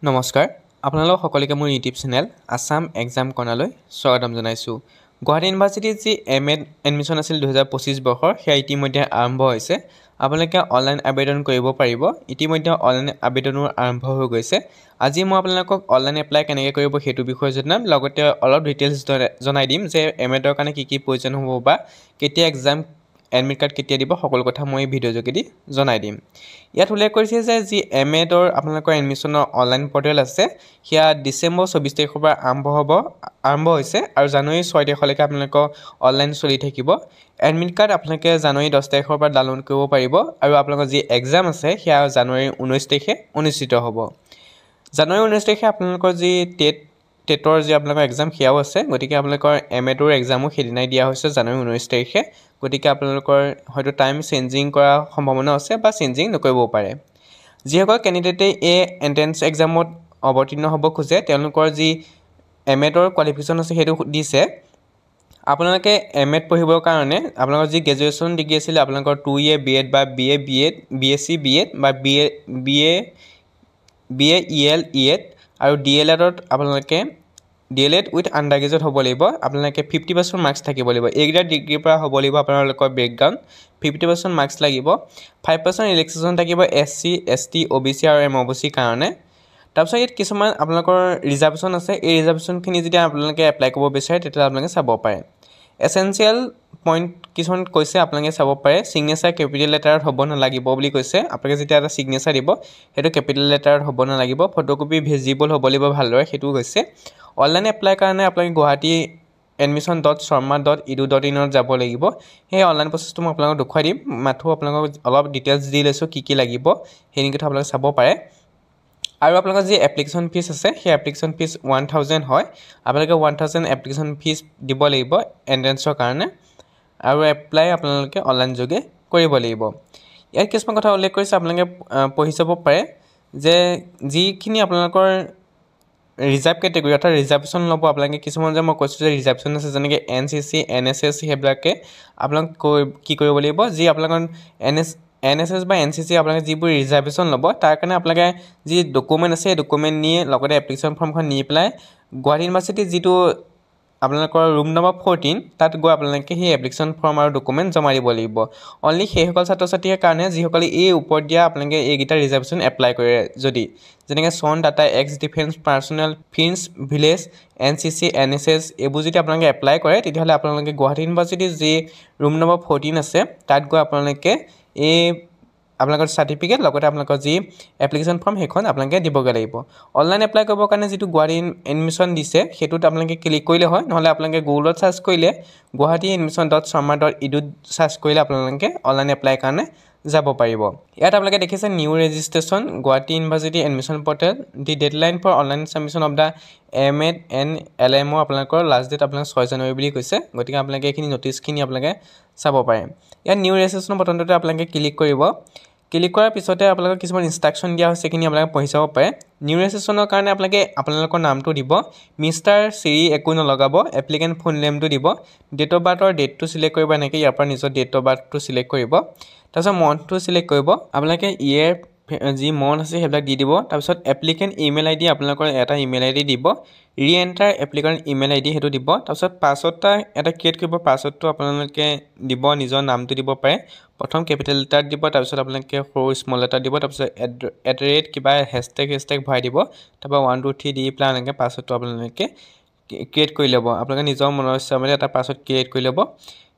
নমস্কাৰ আপোনালোক সকলোকে মোৰ ইউটিউব চেনেল আসাম এক্সাম কৰ্ণাৰলৈ স্বাগতম জনাইছোঁ। গুৱাহাটী ইউনিভাৰ্চিটিত যি এম.এড এডমিশ্যন আছিল 2025 বৰ্ষৰ সেয়া ইতিমধ্যে আৰম্ভ হৈছে। আপোনালোকে অনলাইন আবেদন কৰিব পাৰিব। ইতিমধ্যে অনলাইন আবেদনো আৰম্ভ হৈ গৈছে। আজি মই আপোনালোকক অনলাইন এপ্লাই কেনেকৈ কৰিব সেইটো বিষয়ে জনাম, লগতে অলপ ডিটেইলছ জনাই দিম যে এম.এডৰ কাৰণে কি প্ৰয়োজন হ'ব বা কেতিয়া এক্সাম এডমিট কাৰ্ড কেতিয়া দিব সকলো কথা মই এই ভিডিঅ' যোগেদি জনাই দিম। ইয়াত উল্লেখ কৰিছে যে যি এম.এডৰ আপোনালোকৰ এডমিশ্যনৰ অনলাইন পৰ্টেল আছে সেয়া ডিচেম্বৰ 24 তাৰিখৰ পৰা আৰম্ভ হৈছে আৰু জানুৱাৰী 6 তাৰিখলৈকে আপোনালোকৰ অনলাইন চলি থাকিব। এডমিট কাৰ্ড আপোনালোকে জানুৱাৰী 10 তাৰিখৰ পৰা ডাউনলোড কৰিব পাৰিব আৰু আপোনালোকৰ যি এক্সাম আছে সেয়া জানুৱাৰী 19 তাৰিখে অনুষ্ঠিত হ'ব। জানুৱাৰী 19 তাৰিখে আপোনালোকৰ যি টেটৰ যি আপোনালোকৰ এক্সাম সেয়াও আছে, গতিকে আপোনালোকৰ এম.এডৰ এক্সামো সেইদিনাই দিয়া হৈছে জানুৱাৰী 19 তাৰিখে। গতিকে আপোনালোকৰ হয়তো টাইম চেঞ্জিং কৰাৰ সম্ভাৱনা আছে বা চেঞ্জিং নকৰিবও পাৰে। যিসকল কেণ্ডিডেটে এই এণ্ট্ৰেন্স এক্সামত অৱতীৰ্ণ হ'ব খোজে তেওঁলোকৰ যি এম.এডৰ কোৱালিফিকেশ্যন আছে সেইটো দিছে। আপোনালোকে এম.এড পঢ়িবৰ কাৰণে আপোনালোকৰ যি গ্ৰেজুৱেশ্যন ডিগ্ৰী আছিলে আপোনালোকৰ 2 ইয়েৰ বি.এড বা বি.এছ.চি বি.এড বা বি.এ ই.এল ই.এড আৰু ডি.এল.এডত আপোনালোকে ডি.এল.এড উইথ আণ্ডাৰ গ্ৰেজুৱেট হ'ব লাগিব। আপোনালোকে 50% মাৰ্কছ থাকিব লাগিব। এইকেইটা ডিগ্ৰীৰ পৰা হ'ব লাগিব আপোনালোকৰ বেকগ্ৰাউণ্ড। 50% মাৰ্কছ লাগিব। 5% ৰিলেক্সেশ্যন থাকিব SC ST OBC আৰু MOBC কাৰণে। তাৰপিছত ইয়াত কিছুমান আপোনালোকৰ ৰিজাৰ্ভেশ্যন আছে। এই ৰিজাৰ্ভেশ্যনখিনি যেতিয়া আপোনালোকে এপ্লাই কৰিব বিচাৰে তেতিয়া আপোনালোকে চাব পাৰে। এছেঞ্চিয়েল পইণ্ট কিছুমান কৈছে আপোনালোকে চাব পাৰে। ছিগনেচাৰ কেপিটেল লেটাৰত হ'ব নালাগিব বুলি কৈছে। আপোনালোকে যেতিয়া এটা ছিগনেচাৰ দিব সেইটো কেপিটেল লেটাৰত হ'ব নালাগিব। ফটোকপি ভিজিবল হ'ব লাগিব ভালদৰে সেইটোও কৈছে। অনলাইন এপ্লাই কাৰণে আপোনালোকে গুৱাহাটী admission.sharma.edu.in যাব লাগিব। সেই অনলাইন প্ৰচেছটো মই আপোনালোকক দেখুৱাই দিম। মাথো আপোনালোকক অলপ ডিটেইলছ দি লৈছোঁ কি লাগিব সেইখিনি কথা আপোনালোকে চাব পাৰে। আৰু আপোনালোকৰ যি এপ্লিকেশ্যন ফিজ আছে সেই এপ্লিকেশ্যন ফিজ 1000 হয়। আপোনালোকে 1000 এপ্লিকেশ্যন ফিজ দিব লাগিব এণ্ট্ৰেন্সৰ কাৰণে আৰু এপ্লাই আপোনালোকে অনলাইন যোগে কৰিব লাগিব। ইয়াত কিছুমান কথা উল্লেখ কৰিছে আপোনালোকে পঢ়ি চাব পাৰে যে যিখিনি আপোনালোকৰ ৰিজাৰ্ভ কেটেগৰী অৰ্থাৎ ৰিজাৰ্ভেশ্যন ল'ব আপোনালোকে কিছুমান যে মই কৈছোঁ যে ৰিজাৰ্ভেশ্যন আছে যেনেকৈ NCC NSS সেইবিলাকে আপোনালোকে কি কৰিব লাগিব, যি আপোনালোকৰ NSS বা NCC আপোনালোকে যিবোৰ ৰিজাৰ্ভেশ্যন ল'ব তাৰ কাৰণে আপোনালোকে যি ডকুমেণ্ট আছে সেই ডকুমেণ্ট নিয়ে লগতে এপ্লিকেশ্যন ফৰ্মখন নি পেলাই গুৱাহাটী ইউনিভাৰ্চিটিৰ যিটো আপোনালোকৰ ৰুম নম্বৰ 14 তাত গৈ আপোনালোকে সেই এপ্লিকেশ্যন ফৰ্ম আৰু ডকুমেণ্ট জমা দিব লাগিব। অনলি সেইসকল ছাত্ৰ ছাত্ৰীৰ কাৰণে যিসকলে এই ওপৰত দিয়া আপোনালোকে এইকেইটা ৰিজাৰ্ভেশ্যন এপ্লাই কৰে যদি যেনেকৈ son daughter ex defence personnel ফিন্স ভিলেজ NCC NSS এইবোৰ যদি আপোনালোকে এপ্লাই কৰে তেতিয়াহ'লে আপোনালোকে গুৱাহাটী ইউনিভাৰ্চিটিৰ যি ৰুম নম্বৰ 14 আছে তাত গৈ আপোনালোকে এই আপোনালোকৰ চাৰ্টিফিকেট লগতে আপোনালোকৰ যি এপ্লিকেশ্যন ফৰ্ম সেইখন আপোনালোকে দিবগৈ লাগিব। অনলাইন এপ্লাই কৰিবৰ কাৰণে যিটো গুৱাহাটী এডমিশ্যন দিছে সেইটোত আপোনালোকে ক্লিক কৰিলে হয়, নহ'লে আপোনালোকে গুগলত চাৰ্চ কৰিলে গুৱাহাটী admission.sharma.edu চাৰ্চ কৰিলে আপোনালোকে অনলাইন এপ্লাই কাৰণে যাব পাৰিব। ইয়াত আপোনালোকে দেখিছে new registration Guwahati university admission portal the deadline for online submission of the M.Ed and LMO আপোনালোকৰ লাষ্ট ডেট আপোনালোকে 6 জানুৱাৰী বুলি কৈছে। গতিকে আপোনালোকে এইখিনি নটিছখিনি আপোনালোকে চাব পাৰে। ইয়াত নিউ ৰেজিষ্ট্ৰেশ্যনৰ বটনটোতে আপোনালোকে ক্লিক কৰিব। ক্লিক কৰাৰ পিছতে আপোনালোকক কিছুমান ইনষ্ট্ৰাকশ্যন দিয়া হৈছে সেইখিনি আপোনালোকে পঢ়ি চাব পাৰে। নিউ ৰেজিষ্ট্ৰেশ্যনৰ কাৰণে আপোনালোকে আপোনালোকৰ নামটো দিব, মিষ্টাৰ শ্ৰী একো নলগাব, এপ্লিকেণ্ট ফুল নেমটো দিব, ডেট অফ বাৰ্থৰ ডেটটো চিলেক্ট কৰিব, এনেকৈ ইয়াৰ পৰা নিজৰ ডেট অফ বাৰ্থটো চিলেক্ট কৰিব। তাৰপিছত মন্থটো চিলেক্ট কৰিব। আপোনালোকে ইয়েৰ যি মন্থ আছে সেইবিলাক দি দিব। তাৰপিছত এপ্লিকেণ্ট ইমেইল ID আপোনালোকৰ এটা ইমেইল ID দিব, ৰিএণ্টাৰ এপ্লিকেণ্ট ইমেইল ID সেইটো দিব। তাৰপিছত পাছৱৰ্ড এটা ক্ৰিয়েট কৰিব, পাছৱৰ্ডটো আপোনালোকে দিব, নিজৰ নামটো দিব পাৰে, প্ৰথম কেপিটেল লেটাৰ দিব, তাৰপিছত আপোনালোকে সৰু স্মল লেটাৰ দিব, তাৰপিছত @ কিবা হেছটেগ ভৰাই দিব, তাৰপৰা 1 2 3 দি পেলাই এনেকৈ পাছৱৰ্ডটো আপোনালোকে ক্ৰিয়েট কৰি ল'ব। আপোনালোকে নিজৰ মনৰ ইচ্ছামতে এটা পাছৱৰ্ড ক্ৰিয়েট কৰি ল'ব।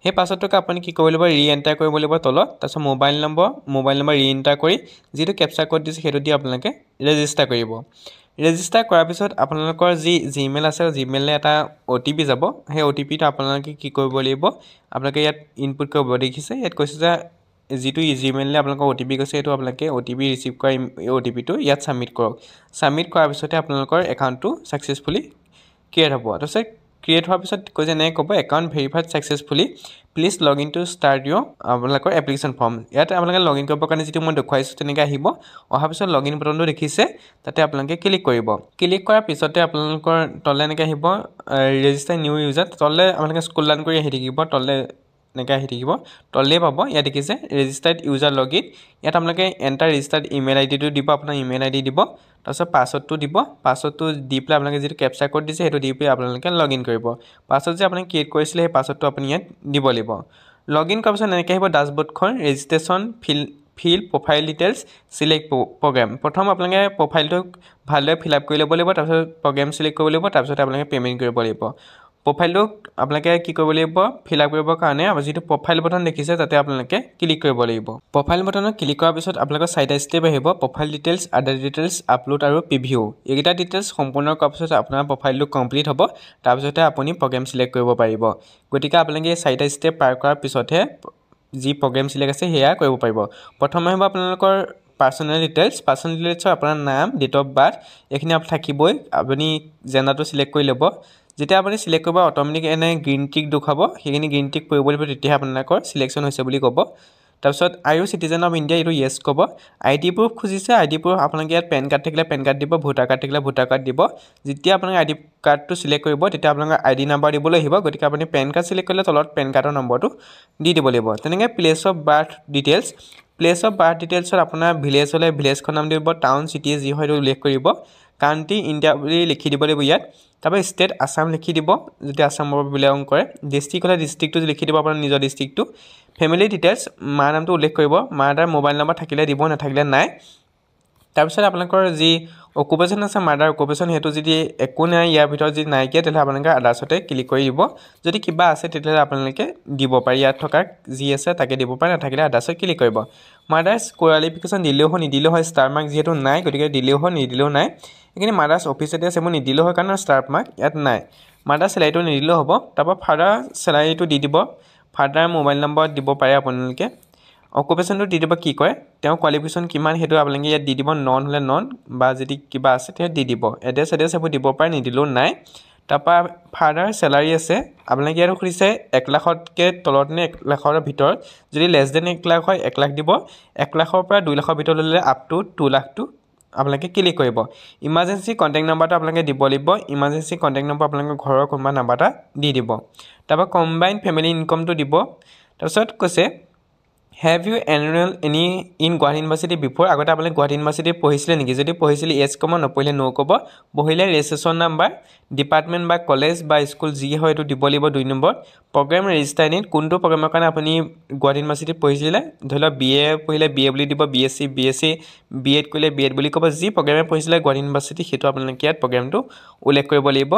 সেই পাছৱৰ্ডটোকে আপুনি কি কৰিব লাগিব, ৰিএণ্টাৰ কৰিব লাগিব তলত। তাৰপিছত মোবাইল নম্বৰ ৰিএণ্টাৰ কৰি যিটো কেপচা কোড দিছে সেইটো দি আপোনালোকে ৰেজিষ্টাৰ কৰিব। ৰেজিষ্টাৰ কৰাৰ পিছত আপোনালোকৰ যি জিমেইল আছে জিমেইললৈ এটা OTP যাব। সেই OTPটো আপোনালোকে কি কৰিব লাগিব, আপোনালোকে ইয়াত ইনপুট কৰিব। দেখিছে ইয়াত কৈছে যে যিটো জিমেইললৈ আপোনালোকৰ OTP গৈছে সেইটো আপোনালোকে OTP ৰিচিভ কৰা OTPটো ইয়াত ছাবমিট কৰক। ছাবমিট কৰাৰ পিছতে আপোনালোকৰ একাউণ্টটো ছাকচেছফুলি ক্ৰিয়েট হ'ব। তাৰপিছত ক্ৰিয়েট হোৱাৰ পিছত কৈছে এনেকৈ ক'ব, account verified successfully, please log in to start your আপোনালোকৰ এপ্লিকেশ্যন ফৰ্ম। ইয়াত আপোনালোকে লগ ইন কৰিবৰ কাৰণে যিটো মই দেখুৱাইছোঁ তেনেকৈ আহিব। অহাৰ পিছত লগ ইন বটনটো দেখিছে তাতে আপোনালোকে ক্লিক কৰিব। ক্লিক কৰাৰ পিছতে আপোনালোকৰ তললৈ এনেকৈ আহিব ৰেজিষ্টাৰ নিউ ইউজাৰ, তললৈ আপোনালোকে স্ক্ৰল ডাউন কৰি আহি থাকিব। তললৈ এনেকৈ আহি থাকিব তললৈ পাব ইয়াত দেখিছে ৰেজিষ্টাৰ্ড ইউজাৰ লগইন ইয়াত আপোনালোকে এণ্টাৰ ৰেজিষ্টাৰ্ড ইমেইল আইডিটো দিব আপোনাৰ ইমেইল আইডি দিব তাৰপিছত পাছৱৰ্ডটো দিব পাছৱৰ্ডটো দি পেলাই আপোনালোকে যিটো কেপচা কোড দিছে সেইটো দি পেলাই আপোনালোকে লগইন কৰিব পাছৱৰ্ড যে আপুনি ক্ৰিয়েট কৰিছিলে সেই পাছৱৰ্ডটো আপুনি ইয়াত দিব লাগিব লগইন কৰাৰ পিছত এনেকৈ আহিব ডাছবৰ্ডখন registration fill profile details select programme প্ৰথম আপোনালোকে প্ৰফাইলটো ভালদৰে ফিল আপ কৰি ল'ব লাগিব তাৰপিছত প্ৰগ্ৰেম চিলেক্ট কৰিব লাগিব তাৰপিছত আপোনালোকে পে'মেণ্ট কৰিব লাগিব প্ৰফাইলটো আপোনালোকে কি কৰিব লাগিব ফিল আপ কৰিবৰ কাৰণে যিটো প্ৰফাইল বটন দেখিছে তাতে আপোনালোকে ক্লিক কৰিব লাগিব প্ৰফাইল বটনত ক্লিক কৰাৰ পিছত আপোনালোকৰ চাৰিটা ষ্টেপ আহিব প্ৰফাইল ডিটেইলছ আদাৰ ডিটেইলছ আপলোড আৰু প্ৰিভিউ এইকেইটা ডিটেইলছ সম্পূৰ্ণ কৰাৰ পিছত আপোনাৰ প্ৰফাইলটো কমপ্লিট হ'ব তাৰপিছতে আপুনি প্ৰগ্ৰেম চিলেক্ট কৰিব পাৰিব গতিকে আপোনালোকে এই চাৰিটা ষ্টেপ পাৰ কৰাৰ পিছতহে যি প্ৰগ্ৰেম চিলেক্ট আছে সেয়া কৰিব পাৰিব প্ৰথমে আহিব আপোনালোকৰ পাৰ্চনেল ডিটেইলছৰ আপোনাৰ নাম ডেট অফ বাৰ্থ এইখিনি থাকিবই আপুনি জেণ্ডাৰটো চিলেক্ট কৰি ল'ব যেতিয়া আপুনি চিলেক্ট কৰিব অট'মেটিক এনে গ্ৰীণ টিক দেখাব সেইখিনি গ্ৰীণ টিক কৰিব লাগিব তেতিয়াহে আপোনালোকৰ চিলেকশ্যন হৈছে বুলি ক'ব তাৰপিছত I you citizen of India এইটো য়েছ ক'ব আই ডি প্ৰুফ খুজিছে আই ডি প্ৰুফ আপোনালোকে ইয়াত পেন কাৰ্ড থাকিলে পেন কাৰ্ড দিব ভোটাৰ কাৰ্ড থাকিলে ভোটাৰ কাৰ্ড দিব যেতিয়া আপোনালোকে আই ডি কাৰ্ডটো চিলেক্ট কৰিব তেতিয়া আপোনালোকৰ আই ডি নাম্বাৰ দিবলৈ আহিব গতিকে আপুনি পেন কাৰ্ড চিলেক্ট কৰিলে তলত পেন কাৰ্ডৰ নম্বৰটো দি দিব লাগিব তেনেকৈ প্লেচ অফ বাৰ্থ ডিটেইলছত আপোনাৰ ভিলেজ হ'লে ভিলেজখন নাম দিব টাউন চিটি যি হয় সেইটো উল্লেখ কৰিব কাণ্ট্ৰি ইণ্ডিয়া বুলি লিখি দিব লাগিব ইয়াত তাৰপৰা ষ্টেট আছাম লিখি দিব যদি আছামৰ বিলং কৰে ডিষ্ট্ৰিক্ট হ'লে ডিষ্ট্ৰিক্টটো লিখি দিব আপোনাৰ নিজৰ ডিষ্ট্ৰিক্টটো ফেমিলি ডিটেইলছ মাৰ নামটো উল্লেখ কৰিব মাৰ তাৰ মোবাইল নম্বৰ থাকিলে দিব নাথাকিলে নাই তাৰপিছত আপোনালোকৰ যি অকুপেশ্যন আছে মাৰ্ডাৰ অকুপেশ্যন সেইটো যদি একো নাই ইয়াৰ ভিতৰত যদি নাইকিয়া তেতিয়াহ'লে আপোনালোকে আদাৰ্ছতে ক্লিক কৰি দিব যদি কিবা আছে তেতিয়াহ'লে আপোনালোকে দিব পাৰে ইয়াত থকা যি আছে তাকে দিব পাৰে নাথাকিলে আদাৰ্ছত ক্লিক কৰিব মাৰ্ডাৰ্ছ কোৱালিফিকেশ্যন দিলেও হয় নিদিলেও হয় ষ্টাৰ মাৰ্ক যিহেতু নাই গতিকে দিলেও হয় নিদিলেও নাই এইখিনি মাৰ্ডাৰ্ছ অফিচ এড্ৰেছ এইবোৰ নিদিলেও হয় কাৰণ ষ্টাৰ মাৰ্ক ইয়াত নাই মাৰ্ডাৰ চেলাৰীটো নিদিলেও হ'ব তাৰপৰা ফাদাৰ চেলাৰীটো দি দিব ফাদাৰ মোবাইল নম্বৰ দিব পাৰে আপোনালোকে অকুপেশ্যনটো দি দিব কি কয় তেওঁ কোৱালিফিকেশ্যন কিমান সেইটো আপোনালোকে ইয়াত দি দিব নন হ'লে নন বা যদি কিবা আছে তেতিয়া দি দিব এড্ৰেছ এইবোৰ দিব পাৰে নিদিলেও নাই তাৰপৰা ফাদাৰ চেলাৰী আছে আপোনালোকে ইয়াত খুলিছে 1 লাখতকৈ তলত নে 1 লাখৰ ভিতৰত যদি লেছ দেন 1 লাখ হয় 1 লাখ দিব 1 লাখৰ পৰা 2 লাখৰ ভিতৰত হ'লে আপ টু 2 লাখটো আপোনালোকে ক্লিক কৰিব ইমাৰ্জেঞ্চি কণ্টেক্ট নাম্বাৰটো আপোনালোকে দিব লাগিব ইমাৰ্জেঞ্চি কণ্টেক্ট নম্বৰ আপোনালোকৰ ঘৰৰ কোনোবা নাম্বাৰ এটা দি দিব তাৰপৰা কম্বাইন ফেমিলি ইনকমটো দিব তাৰপিছত কৈছে have you enrol any in Guwahati university before আগতে আপোনালোকে গুৱাহাটী ইউনিভাৰ্চিটি পঢ়িছিলে নেকি যদি পঢ়িছিলে য়েছ ক'ব নপঢ়িলে ন' ক'ব পঢ়িলে ৰেজিষ্ট্ৰেশ্যন নাম্বাৰ ডিপাৰ্টমেণ্ট বা কলেজ বা স্কুল যি হয় এইটো দিব লাগিব 2 নম্বৰ প্ৰগ্ৰেম ৰেজিষ্টাৰ্ড ইন কোনটো প্ৰগ্ৰেমৰ কাৰণে আপুনি গুৱাহাটী ইউনিভাৰ্চিটিত পঢ়িছিলে ধৰি লওক বি এ পঢ়িলে বি এ বুলি দিব B S C B Ed কৰিলে বি এড বুলি ক'ব যি প্ৰগ্ৰেমে পঢ়িছিলে গুৱাহাটী ইউনিভাৰ্চিটি সেইটো আপোনালোকে ইয়াত প্ৰগ্ৰেমটো উল্লেখ কৰিব লাগিব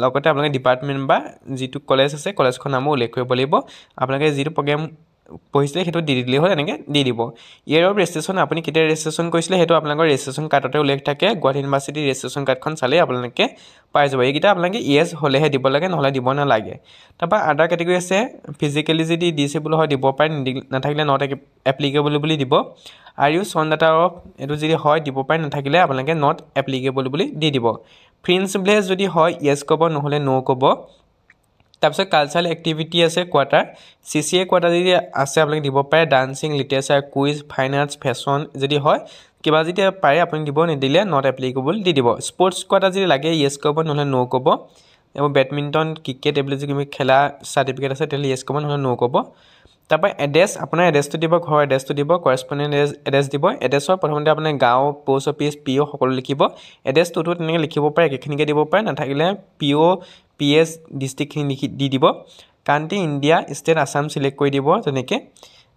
লগতে আপোনালোকে ডিপাৰ্টমেণ্ট বা যিটো কলেজ আছে কলেজখন নামো উল্লেখ কৰিব লাগিব আপোনালোকে যিটো প্ৰগ্ৰেম পঢ়িছিলে সেইটো দি দিলেই হ'ল এনেকৈ দি দিব ইয়েৰ অফ ৰেজিষ্ট্ৰেশ্যন আপুনি কেতিয়া ৰেজিষ্ট্ৰেশ্যন কৰিছিলে সেইটো আপোনালোকৰ ৰেজিষ্ট্ৰেশ্যন কাৰ্ডতে উল্লেখ থাকে গুৱাহাটী ইউনিভাৰ্চিটি ৰেজিষ্ট্ৰেশ্যন কাৰ্ডখন চালেই আপোনালোকে পাই যাব এইকেইটা আপোনালোকে য়েছ হ'লেহে দিব লাগে নহ'লে দিব নালাগে তাৰপৰা আদাৰ কেটেগৰী আছে ফিজিকেলি যদি ডিচেবল হয় দিব পাৰে নাথাকিলে নট এপ্লিকেবল বুলি দিব আৰ ইউ চন ডাটা অফ এইটো যদি হয় দিব পাৰে নাথাকিলে আপোনালোকে নট এপ্লিকেবল বুলি দি দিব প্ৰিন্সিপলেজ যদি হয় য়েছ ক'ব নহ'লে ন' ক'ব তাৰপিছত কালচাৰেল এক্টিভিটি আছে কোৱাৰ্টাৰ CCA কোৱাৰ্টাৰ যদি আছে আপোনালোকে দিব পাৰে dancing literature quiz fine arts fashion যদি হয় কিবা যদি পাৰে আপুনি দিব নিদিলে নট এপ্লিকেবল দি দিব স্পৰ্টছ কোৱাৰ্টাৰ যদি লাগে য়েছ ক'ব নহ'লে ন' ক'ব এইবোৰ বেডমিণ্টন ক্ৰিকেট এইবিলাক যদি খেলা চাৰ্টিফিকেট আছে তেতিয়াহ'লে য়েছ ক'ব নহ'লে ন' ক'ব তাৰপৰা এড্ৰেছ আপোনাৰ এড্ৰেছটো দিব ঘৰৰ এড্ৰেছটো দিব কৰেছপণ্ডেণ্ট এড্ৰেছ দিব এড্ৰেছৰ প্ৰথমতে আপোনাৰ গাঁও পোষ্ট অফিচ PO সকলো লিখিব এড্ৰেছটোতো তেনেকৈ লিখিব পাৰে একেখিনিকে দিব পাৰে নাথাকিলে PO PS ডিষ্ট্ৰিক্টখিনি লিখি দি দিব country India state Assam select কৰি দিব তেনেকৈ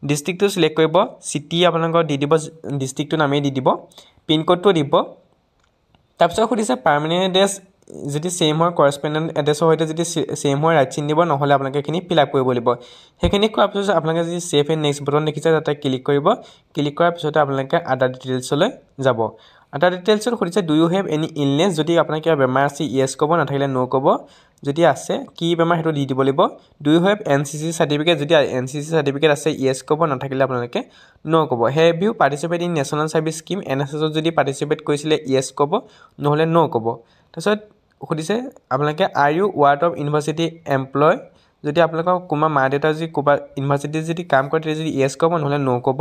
ডিষ্ট্ৰিক্টটো চিলেক্ট কৰিব চিটি আপোনালোকৰ দি দিব ডিষ্ট্ৰিক্টটো নামেই দি দিব পিনক'ডটো দিব তাৰপিছত সুধিছে পাৰ্মানেণ্ট এড্ৰেছ যদি ছেইম হয় কৰেছপণ্ডেণ্ট এড্ৰেছৰ সৈতে যদি ছেইম হয় ৰাইট চিন দিব নহ'লে আপোনালোকে এইখিনি ফিল আপ কৰিব লাগিব সেইখিনি কৰাৰ পিছত আপোনালোকে যদি ছেভ এণ্ড নেক্সট বটন দেখিছে তাতে ক্লিক কৰিব ক্লিক কৰাৰ পিছতে আপোনালোকে আদাৰ ডিটেইলছলৈ যাব আদাৰ ডিটেইলছত সুধিছে do you have any illness যদি আপোনাৰ কিবা বেমাৰ আছে য়েছ ক'ব নাথাকিলে ন' ক'ব যদি আছে কি বেমাৰ সেইটো দি দিব লাগিব do you have NCC certificate যদি NCC চাৰ্টিফিকেট আছে য়েছ ক'ব নাথাকিলে আপোনালোকে ন' ক'ব have you participate in national service scheme NSSত যদি পাৰ্টিচিপেট কৰিছিলে য়েছ ক'ব নহ'লে ন' ক'ব তাৰপিছত সুধিছে আপোনালোকে are you ward of university employee যদি আপোনালোকৰ কোনোবা মা দেউতা যদি ক'ৰবাত ইউনিভাৰ্চিটিত যদি কাম কৰে তেতিয়া যদি য়েছ ক'ব নহ'লে ন' ক'ব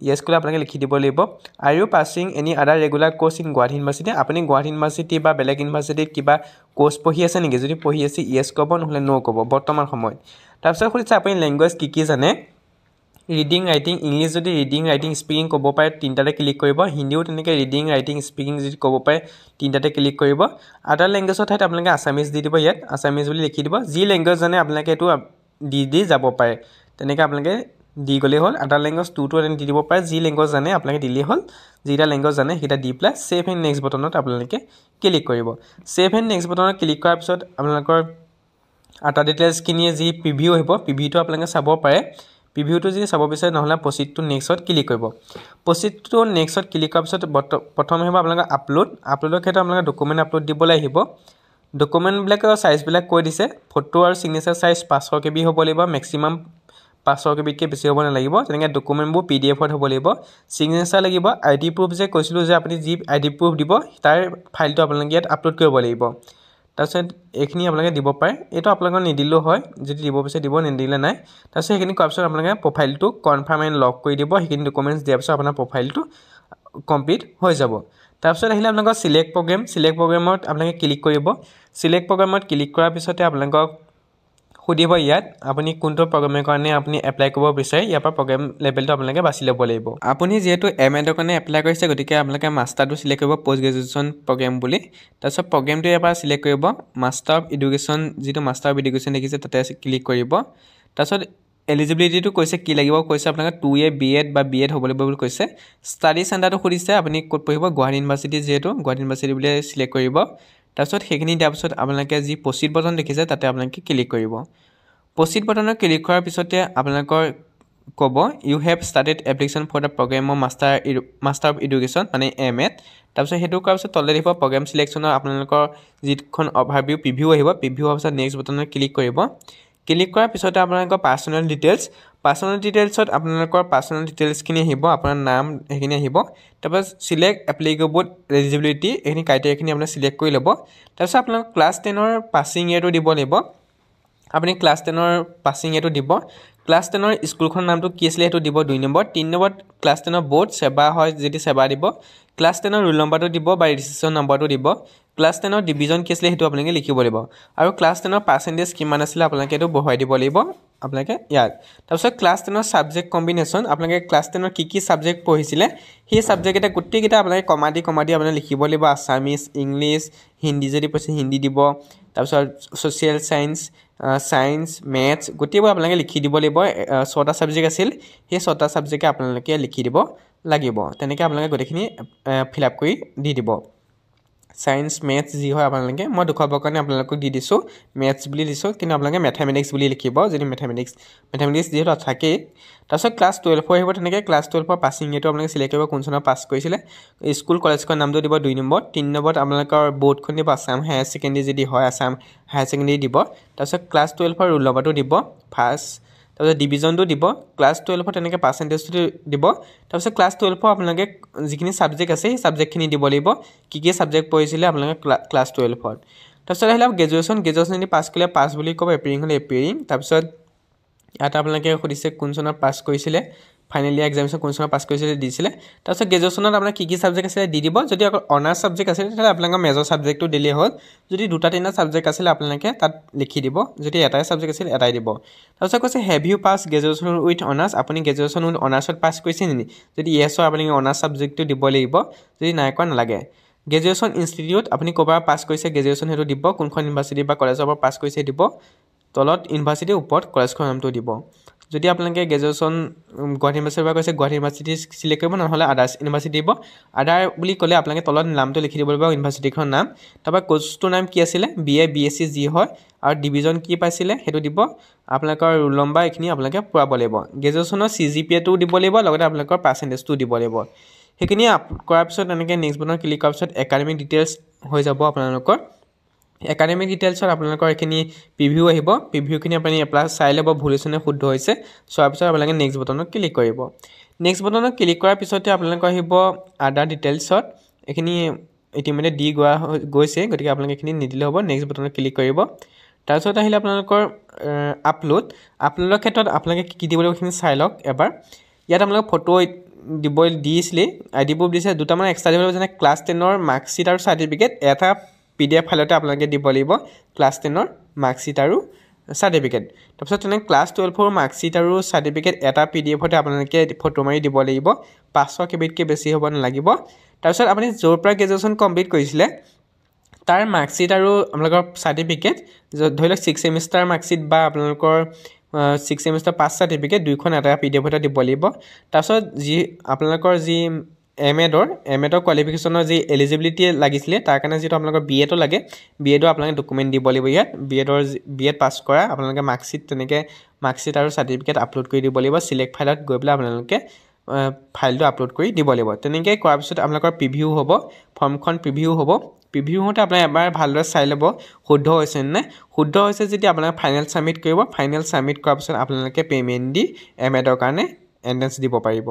ইয়েছ ক'লে আপোনালোকে লিখি দিব লাগিব are you passing any other regular course in Guwahati university আপুনি গুৱাহাটী ইউনিভাৰ্চিটি বা বেলেগ ইউনিভাৰ্চিটিত কিবা কোৰ্চ পঢ়ি আছে নেকি যদি পঢ়ি আছে ইয়েছ ক'ব নহ'লে ন' ক'ব বৰ্তমান সময়ত তাৰপিছত সুধিছে আপুনি লেংগুৱেজ কি জানে ৰিডিং ৰাইটিং ইংলিছ যদি ৰিডিং ৰাইটিং স্পিকিং ক'ব পাৰে তিনিটাতে ক্লিক কৰিব হিন্দীও তেনেকৈ ৰিডিং ৰাইটিং স্পিকিং যদি ক'ব পাৰে তিনিটাতে ক্লিক কৰিব আদাৰ লেংগুৱেজৰ ঠাইত আপোনালোকে আছামিজ দি দিব ইয়াত আছামিজ বুলি লিখি দিব যি লেংগুৱেজ জানে আপোনালোকে এইটো দি যাব পাৰে তেনেকৈ আপোনালোকে দি গ'লেই হ'ল আদাৰ লেংগুৱেজ টুটো দি দিব পাৰে যি লেংগুৱেজ জানে আপোনালোকে দিলেই হ'ল যিটা লেংগুৱেজ জানে সেইটা দি পেলাই ছেভ এণ্ড নেক্সট বটনত আপোনালোকে ক্লিক কৰিব ছেভ এণ্ড নেক্সট বটনত ক্লিক কৰাৰ পিছত আপোনালোকৰ আটা ডিটেইলছখিনিয়ে যি প্ৰিভিউ আহিব প্ৰিভিউটো আপোনালোকে চাব পাৰে প্ৰিভিউটো যদি চাব বিচাৰে নহ'লে প্ৰচিডটো নেক্সটত ক্লিক কৰিব প্ৰচিডটো নেক্সটত ক্লিক কৰাৰ পিছত প্ৰথম আহিব আপোনালোকৰ আপলোডৰ ক্ষেত্ৰত আপোনালোকে ডকুমেণ্ট আপলোড দিবলৈ আহিব ডকুমেণ্টবিলাকৰ চাইজবিলাক কৈ দিছে ফটো আৰু ছিগনেচাৰ চাইজ 500 KB হ'ব লাগিব মেক্সিমাম 500 KBতকৈ বেছি হ'ব নালাগিব তেনেকৈ ডকুমেণ্টবোৰ PDFত হ'ব লাগিব ছিগনেচাৰ লাগিব ID প্ৰুফ যে কৈছিলোঁ যে আপুনি যি ID প্ৰুফ দিব তাৰ ফাইলটো আপোনালোকে ইয়াত আপলোড কৰিব লাগিব তাৰপিছত এইখিনি আপোনালোকে দিব পাৰে এইটো আপোনালোকৰ নিদিলেও হয় যদি দিব বিচাৰে দিব নিদিলে নাই তাৰপিছত সেইখিনি কৰাৰ পিছত আপোনালোকে প্ৰফাইলটো কনফাৰ্ম এণ্ড লক কৰি দিব সেইখিনি ডকুমেণ্টছ দিয়াৰ পিছত আপোনাৰ প্ৰফাইলটো কমপ্লিট হৈ যাব তাৰপিছত আহিলে আপোনালোকৰ চিলেক্ট প্ৰগ্ৰেমত আপোনালোকে ক্লিক কৰিব চিলেক্ট প্ৰগ্ৰেমত ক্লিক কৰাৰ পিছতে আপোনালোকক সুধিব ইয়াত আপুনি কোনটো প্ৰগ্ৰেমৰ কাৰণে আপুনি এপ্লাই কৰিব বিচাৰে ইয়াৰ পৰা প্ৰগ্ৰেম লেভেলটো আপোনালোকে বাছি ল'ব লাগিব আপুনি যিহেতু MA কাৰণে এপ্লাই কৰিছে গতিকে আপোনালোকে মাষ্টাৰটো চিলেক্ট কৰিব পষ্ট গ্ৰেজুৱেশ্যন প্ৰগ্ৰেম বুলি তাৰপিছত প্ৰগ্ৰেমটো ইয়াৰ পৰা চিলেক্ট কৰিব মাষ্টাৰ অফ এডুকেশ্যন যিটো মাষ্টাৰ অফ এডুকেশ্যন দেখিছে তাতে ক্লিক কৰিব তাৰপিছত এলিজিবিলিটিটো কৈছে কি লাগিব কৈছে আপোনালোকে 2A B.Ed বা B.Ed হ'ব লাগিব বুলি কৈছে ষ্টাডি চেণ্টাৰটো সুধিছে আপুনি ক'ত পঢ়িব গুৱাহাটী ইউনিভাৰ্চিটি যিহেতু গুৱাহাটী ইউনিভাৰ্চিটি বুলি চিলেক্ট কৰিব তাৰপিছত সেইখিনি দিয়াৰ পিছত আপোনালোকে যি প্ৰচিড বটন দেখিছে তাতে আপোনালোকে ক্লিক কৰিব প্ৰচিড বটনত ক্লিক কৰাৰ পিছতে আপোনালোকৰ ক'ব you have started application for the program of master of education মানে MA তাৰপিছত সেইটো কৰাৰ পিছত তললৈ দিব প্ৰগ্ৰেম চিলেকশ্যনৰ আপোনালোকৰ যিখন অভাৰভিউ প্ৰিভিউ আহিব প্ৰিভিউ হোৱাৰ পিছত নেক্সট বটনত ক্লিক কৰিব ক্লিক কৰাৰ পিছতে আপোনালোকৰ পাৰ্চনেল ডিটেইলছত আপোনালোকৰ পাৰ্চনেল ডিটেইলছখিনি আহিব আপোনাৰ নাম সেইখিনি আহিব তাৰপিছত চিলেক্ট এপ্লিকেবল এলিজিবিলিটি এইখিনি ক্ৰাইটেৰিয়াখিনি আপুনি চিলেক্ট কৰি ল'ব তাৰপিছত আপোনালোকৰ ক্লাছ 10ৰ পাছিং ইয়েৰটো দিব লাগিব আপুনি ক্লাছ 10ৰ পাছিং ইয়েৰটো দিব ক্লাছ 10ৰ স্কুলখনৰ নামটো কি আছিলে সেইটো দিব 2 নম্বৰ 3 নম্বৰত ক্লাছ 10ৰ বৰ্ড সেৱা হয় যদি সেৱা দিব ক্লাছ 10ৰ ৰোল নম্বৰটো দিব বা ৰেজিষ্ট্ৰেশ্যন নম্বৰটো দিব ক্লাছ 10ৰ ডিভিজন কি আছিলে সেইটো আপোনালোকে লিখিব লাগিব আৰু ক্লাছ 10ৰ পাৰ্চেণ্টেজ কিমান আছিলে আপোনালোকে এইটো বহুৱাই দিব লাগিব আপোনালোকে ইয়াত তাৰপিছত ক্লাছ 10ৰ ছাবজেক্ট কম্বিনেশ্যন আপোনালোকে ক্লাছ 10ৰ কি ছাবজেক্ট পঢ়িছিলে সেই ছাবজেক্টকেইটা গোটেইকেইটা আপোনালোকে কমা দি আপোনালোকে লিখিব লাগিব আছামিজ ইংলিছ হিন্দী যদি পঢ়িছে হিন্দী দিব তাৰপিছত ছ'চিয়েল ছায়েন্স মেথছ গোটেইবোৰ আপোনালোকে লিখি দিব লাগিব 6টা ছাবজেক্ট আছিল সেই 6টা ছাবজেক্টে আপোনালোকে লিখি দিব লাগিব তেনেকৈ আপোনালোকে গোটেইখিনি ফিল আপ কৰি দি দিব ছায়েন্স মেথছ যি হয় আপোনালোকে মই দেখুৱাবৰ কাৰণে আপোনালোকক দি দিছোঁ মেথছ বুলি দিছোঁ কিন্তু আপোনালোকে মেথামেটিক্স বুলি লিখিব যদি মেথামেটিক্স যিহেতু থাকেই তাৰপিছত ক্লাছ 12 আহিব তেনেকৈ ক্লাছ 12ৰ পাছিং ইয়েৰটো আপোনালোকে চিলেক্ট কৰিব কোন চনত পাছ কৰিছিলে স্কুল কলেজখন নামটো দিব 2 নম্বৰ 3 নম্বৰত আপোনালোকৰ বৰ্ডখন দিব আছাম হায়াৰ ছেকেণ্ডেৰী যদি হয় আছাম হায়াৰ ছেকেণ্ডেৰী দিব তাৰপিছত ক্লাছ 12ৰ ৰোল নম্বৰটো দিব ফাৰ্ষ্ট তাৰপিছত ডিভিজনটো দিব ক্লাছ 12ৰ তেনেকৈ পাৰ্চেণ্টেজটো দিব তাৰপিছত ক্লাছ 12ৰ আপোনালোকে যিখিনি ছাবজেক্ট আছে সেই ছাবজেক্টখিনি দিব লাগিব কি ছাবজেক্ট পঢ়িছিলে আপোনালোকে ক্লাছ 12ৰ তাৰপিছত আহিলে গ্ৰেজুৱেশ্যন যদি পাছ কৰিলে পাছ বুলি ক'ব এপিয়াৰিং হ'লে এপিয়াৰিং তাৰপিছত ইয়াত আপোনালোকে সুধিছে কোন চনত পাছ কৰিছিলে ফাইনেল ইয়াৰ এক্সামিনেশ্যন কোন চনত পাছ কৰিছিলে দিছিলে তাৰপিছত গ্ৰেজুৱেশ্যনত আপোনাৰ কি ছাবজেক্ট আছিলে দি দিব যদি অকল অনাৰ্ছ ছাবজেক্ট আছিলে তেতিয়াহ'লে আপোনালোকৰ মেজৰ ছাবজেক্টটো দিলেই হ'ল যদি 2-3টা ছাবজেক্ট আছিলে আপোনালোকে তাত লিখি দিব যদি এটাই ছাবজেক্ট আছিল এটাই দিব তাৰপিছত কৈছে have you pass graduation with honours আপুনি গ্ৰেজুৱেশ্যন উইথ অনাৰ্ছত পাছ কৰিছে নেকি যদি য়েছ হয় আপুনি অনাৰ্ছ ছাবজেক্টটো দিব লাগিব যদি নাই কৰা নালাগে গ্ৰেজুৱেশ্যন ইনষ্টিটিউট আপুনি ক'ৰবাৰ পাছ কৰিছে গ্ৰেজুৱেশ্যন সেইটো দিব কোনখন ইউনিভাৰ্চিটি বা কলেজৰ পৰা পাছ কৰিছে দিব তলত ইউনিভাৰ্চিটিৰ ওপৰত কলেজখনৰ নামটো দিব যদি আপোনালোকে গ্ৰেজুৱেশ্যন গুৱাহাটী ইউনিভাৰ্চিটিৰ পৰা কৈছে গুৱাহাটী ইউনিভাৰ্চিটি চিলেক্ট কৰিব নহ'লে আদাৰ্ছ ইউনিভাৰ্চিটি দিব আদাৰ বুলি ক'লে আপোনালোকে তলত নামটো লিখি দিব লাগিব ইউনিভাৰ্চিটিখনৰ নাম তাৰপৰা কোৰ্চটোৰ নাম কি আছিলে BA BSc যি হয় আৰু ডিভিজন কি পাইছিলে সেইটো দিব আপোনালোকৰ ৰোল নম্বৰ এইখিনি আপোনালোকে পূৰাব লাগিব গ্ৰেজুৱেশ্যনৰ CGPA-টো দিব লাগিব লগতে আপোনালোকৰ পাৰ্চেণ্টেজটো দিব লাগিব সেইখিনি কৰাৰ পিছত এনেকৈ নেক্সট বটনত ক্লিক কৰাৰ পিছত একাডেমিক ডিটেইলছ হৈ যাব আপোনালোকৰ একাডেমিক ডিটেইলছত আপোনালোকৰ এইখিনি প্ৰিভিউ আহিব প্ৰিভিউখিনি আপুনি এপ্লাই চাই ল'ব ভুল হৈছে নে শুদ্ধ হৈছে চোৱাৰ পিছত আপোনালোকে নেক্সট বটনত ক্লিক কৰিব নেক্সট বটনত ক্লিক কৰাৰ পিছতে আপোনালোকৰ আহিব আদাৰ ডিটেইলছত এইখিনি ইতিমধ্যে দি গৈছে গতিকে আপোনালোকে এইখিনি নিদিলে হ'ব নেক্সট বটনত ক্লিক কৰিব তাৰপিছত আহিলে আপোনালোকৰ আপলোডৰ ক্ষেত্ৰত আপোনালোকে কি দিব লাগিব এইখিনি চাই লওক এবাৰ ইয়াত আপোনালোকৰ ফটো দিছিলে ID proof দিছে দুটামান এক্সট্ৰা দিব লাগিব যেনে ক্লাছ 10ৰ মাৰ্কশ্বিট আৰু চাৰ্টিফিকেট এটা PDF ফাইলতে আপোনালোকে দিব লাগিব ক্লাছ 10ৰ মাৰ্কশ্বিট আৰু চাৰ্টিফিকেট তাৰপিছত তেনে ক্লাছ 12ৰ মাৰ্কশ্বিট আৰু চাৰ্টিফিকেট এটা PDFতে আপোনালোকে ফটো মাৰি দিব লাগিব 500 কেবিতকৈ বেছি হ'ব নালাগিব তাৰপিছত আপুনি য'ৰ পৰা গ্ৰেজুৱেশ্যন কমপ্লিট কৰিছিলে তাৰ মাৰ্কশ্বিট আৰু আপোনালোকৰ চাৰ্টিফিকেট ধৰি লওক 6 ছেমিষ্টাৰ মাৰ্কশ্বিট বা আপোনালোকৰ 6 ছেমিষ্টাৰ পাছ চাৰ্টিফিকেট দুইখন এটা PDFতে দিব লাগিব তাৰপিছত যি আপোনালোকৰ যি এমএডৰ কোৱালিফিকেশ্যনৰ যি এলিজিবিলিটি লাগিছিলে তাৰ কাৰণে যেটো আপোনালোকৰ বিএটো লাগে বিএটো আপোনালোকে ডকুমেন্ট দিব লাগিব ইয়াত বিএড পাছ কৰা আপোনালোকে মাৰ্কশ্বিট তেনেকে মাৰ্কশ্বিট আৰু চাৰ্টিফিকেট আপলোড কৰি দিব লাগিব সিলেক্ট ফাইলত গৈ পেলাই আপোনালোকে ফাইলটো আপলোড কৰি দিব লাগিব তেনেকৈ কৰাৰ পিছত আপোনালোকৰ প্ৰিভিউ হ'ব ফৰ্মখন প্ৰিভিউ হ'ব প্ৰিভিউ হতে আপুনি এবাৰ ভালদৰে চাই ল'ব শুদ্ধ হৈছে নে শুদ্ধ হৈছে যদি আপোনালোকে ফাইনেল সাবমিট কৰিব ফাইনেল সাবমিট কৰাৰ পিছত আপোনালোকে পেমেন্ট দি এমএডৰ কাৰণে এন্ট্ৰেন্স দিব পাৰিব